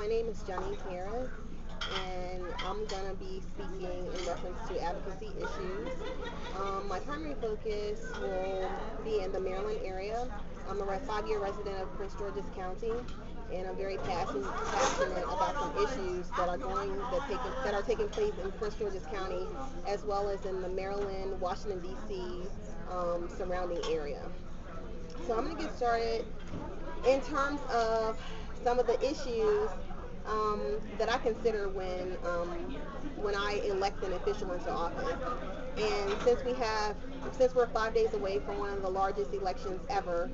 my name is Jaunese Harris, and I'm going to be speaking in reference to advocacy issues. My primary focus will be in the Maryland area. I'm a 5-year resident of Prince George's County, and I'm very passionate about some issues that are taking place in Prince George's County, as well as in the Maryland, Washington D.C. Surrounding area. So I'm going to get started in terms of some of the issues that I consider when I elect an official into office. And since we're 5 days away from one of the largest elections ever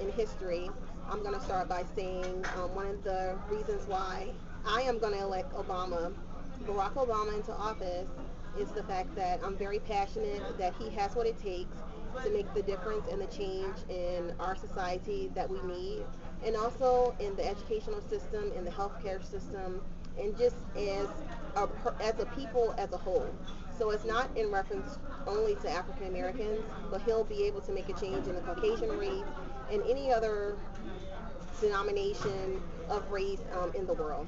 in history, I'm going to start by saying one of the reasons why I am going to elect Barack Obama, into office is the fact that I'm very passionate that he has what it takes to make the difference and the change in our society that we need, and also in the educational system, in the healthcare system, and just as a people as a whole. So it's not in reference only to African Americans, but he'll be able to make a change in the Caucasian race and any other denomination of race in the world.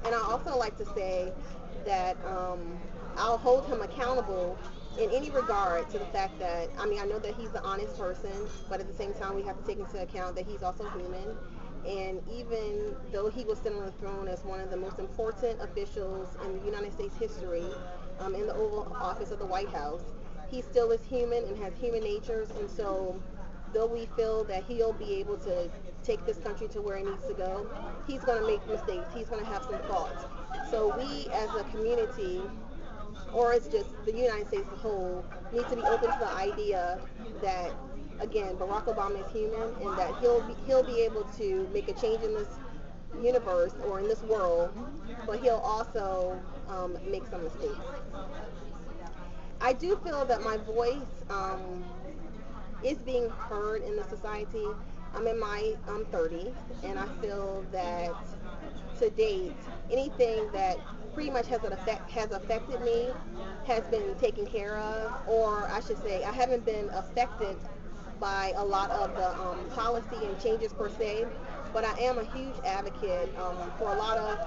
And I also like to say that I'll hold him accountable in any regard to the fact that, I know that he's an honest person, but at the same time, we have to take into account that he's also human. And even though he will sit on the throne as one of the most important officials in the United States history, in the Oval Office of the White House, he still is human and has human natures. And so, though we feel that he'll be able to take this country to where it needs to go, he's going to make mistakes. He's going to have some faults. So we as a community, or as just the United States as a whole, need to be open to the idea that, again, Barack Obama is human and that he'll be able to make a change in this universe or in this world, but he'll also make some mistakes. I do feel that my voice is being heard in the society. I'm in my 30s, and I feel that to date, anything that pretty much has affected me has been taken care of, or I should say, I haven't been affected by a lot of the policy and changes per se, but I am a huge advocate for a lot of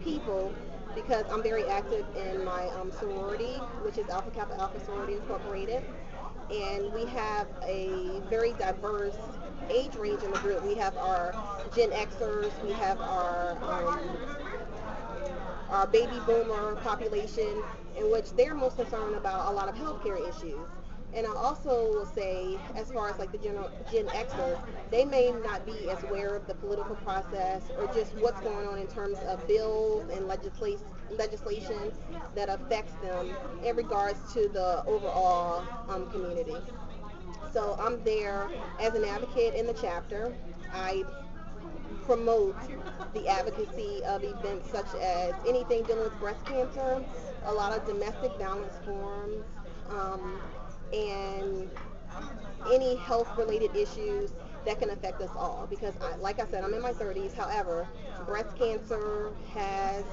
people because I'm very active in my sorority, which is Alpha Kappa Alpha Sorority Incorporated, and we have a very diverse age range in the group. We have our Gen Xers, we have our baby boomer population, in which they're most concerned about a lot of healthcare issues. And I also will say, as far as like the Gen Xers, they may not be as aware of the political process or just what's going on in terms of bills and legislation that affects them in regards to the overall community. So I'm there as an advocate in the chapter. I promote the advocacy of events such as anything dealing with breast cancer, a lot of domestic violence forums, and any health-related issues that can affect us all. Because, like I said, I'm in my 30s. However, breast cancer has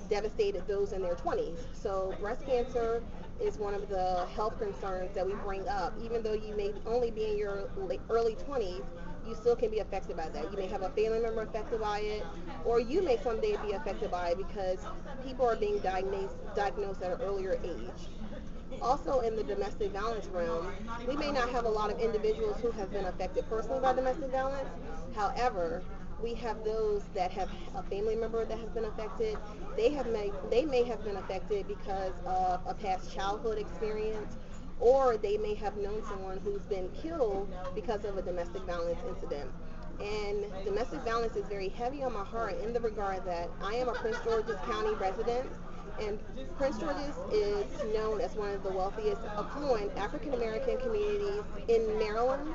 devastated those in their 20s. So breast cancer is one of the health concerns that we bring up. Even though you may only be in your early 20s, you still can be affected by that. You may have a family member affected by it, or you may someday be affected by it because people are being diagnosed at an earlier age. Also, in the domestic violence realm, we may not have a lot of individuals who have been affected personally by domestic violence. However, we have those that have a family member that has been affected. They may have been affected because of a past childhood experience, or they may have known someone who's been killed because of a domestic violence incident. And domestic violence is very heavy on my heart in the regard that I am a Prince George's County resident, and Prince George's is known as one of the wealthiest, affluent African American communities in Maryland.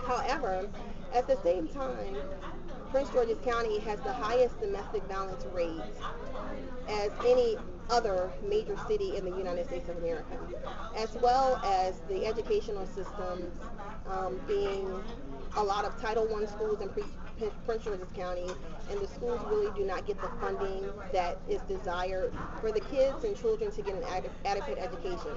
However, at the same time, Prince George's County has the highest domestic violence rate as any other major city in the United States of America, as well as the educational systems being a lot of Title I schools in Prince George's County, and the schools really do not get the funding that is desired for the kids and children to get an adequate education.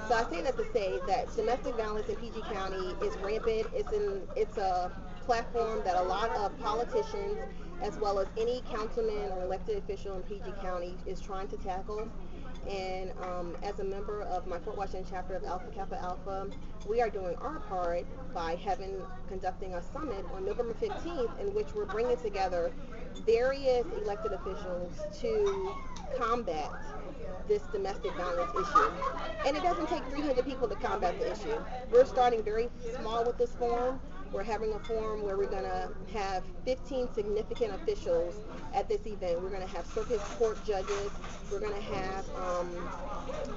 So I say that to say that domestic violence in PG County is rampant. It's a platform that a lot of politicians as well as any councilman or elected official in PG County is trying to tackle. And as a member of my Fort Washington chapter of Alpha Kappa Alpha, we are doing our part by conducting a summit on November 15th in which we're bringing together various elected officials to combat this domestic violence issue. And it doesn't take 300 people to combat the issue. We're starting very small with this forum. We're having a forum where we're going to have 15 significant officials at this event. We're going to have circuit court judges. We're going to have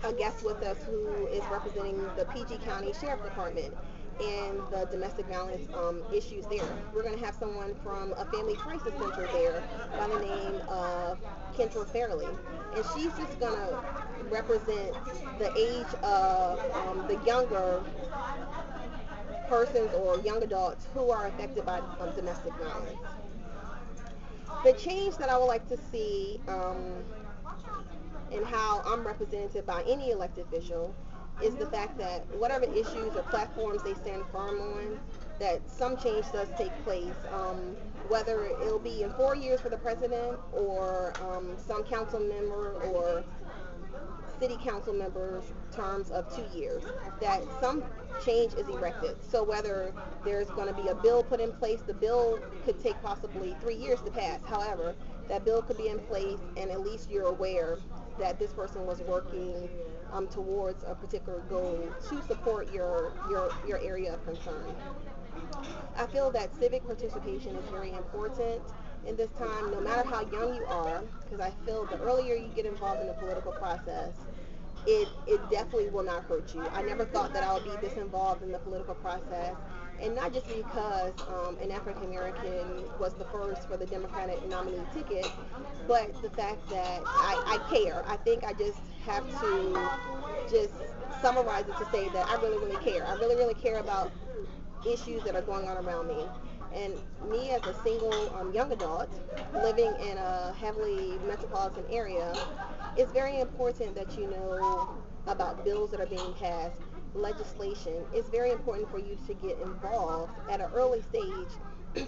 a guest with us who is representing the PG County Sheriff Department and the domestic violence issues there. We're going to have someone from a family crisis center there by the name of Kendra Fairley. And she's just going to represent the age of the younger persons or young adults who are affected by domestic violence. The change that I would like to see in how I'm represented by any elected official is the fact that whatever issues or platforms they stand firm on, that some change does take place, whether it'll be in 4 years for the president or some council member or city council members' terms of 2 years, that some change is erected. So whether there's going to be a bill put in place, the bill could take possibly 3 years to pass. However, that bill could be in place and at least you're aware that this person was working towards a particular goal to support your area of concern. I feel that civic participation is very important in this time, no matter how young you are, because I feel the earlier you get involved in the political process, it definitely will not hurt you. I never thought that I would be this involved in the political process, and not just because an African American was the first for the Democratic nominee ticket, but the fact that I care. I think I just have to just summarize it to say that I really, really care. I really, really care about issues that are going on around me. And me as a single young adult living in a heavily metropolitan area, it's very important that you know about bills that are being passed, legislation. It's very important for you to get involved at an early stage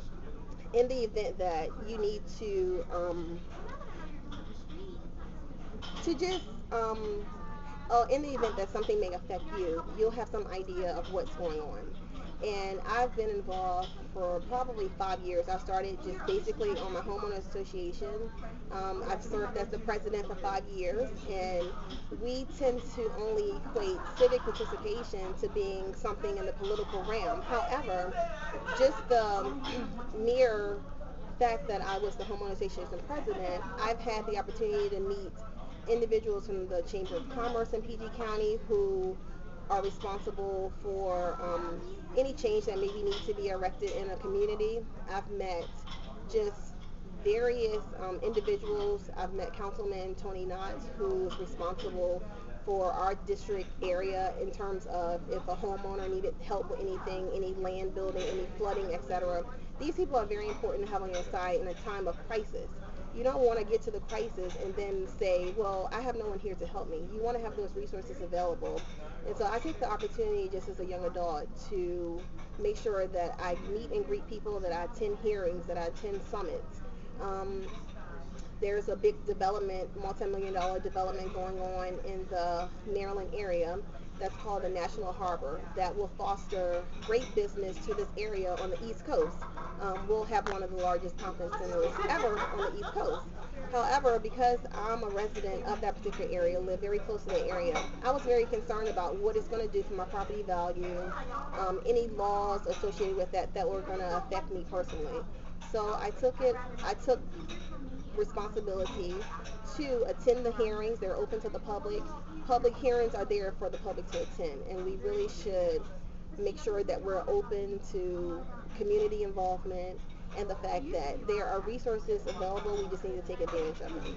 in the event that you need to just in the event that something may affect you, you'll have some idea of what's going on. And I've been involved for probably 5 years. I started just basically on my homeowners association. I've served as the president for 5 years, and we tend to only equate civic participation to being something in the political realm. However, just the mere fact that I was the homeowners association president, I've had the opportunity to meet individuals from the Chamber of Commerce in PG County who are responsible for any change that maybe needs to be erected in a community. I've met just various individuals. I've met Councilman Tony Knott, who's responsible for our district area in terms of if a homeowner needed help with anything, any land building, any flooding, etc. These people are very important to have on your side in a time of crisis. You don't want to get to the crisis and then say, well, I have no one here to help me. You want to have those resources available. And so I take the opportunity just as a young adult to make sure that I meet and greet people, that I attend hearings, that I attend summits. There's a big development, multi-million-dollar development going on in the Maryland area that's called the National Harbor that will foster great business to this area on the East Coast. We'll have one of the largest conference centers ever on the East Coast. However, because I'm a resident of that particular area, live very close to that area, I was very concerned about what it's going to do for my property value, any laws associated with that were going to affect me personally. So I took responsibility to attend the hearings. They're open to the public. Public hearings are there for the public to attend, and we really should make sure that we're open to community involvement and the fact that there are resources available. We just need to take advantage of them.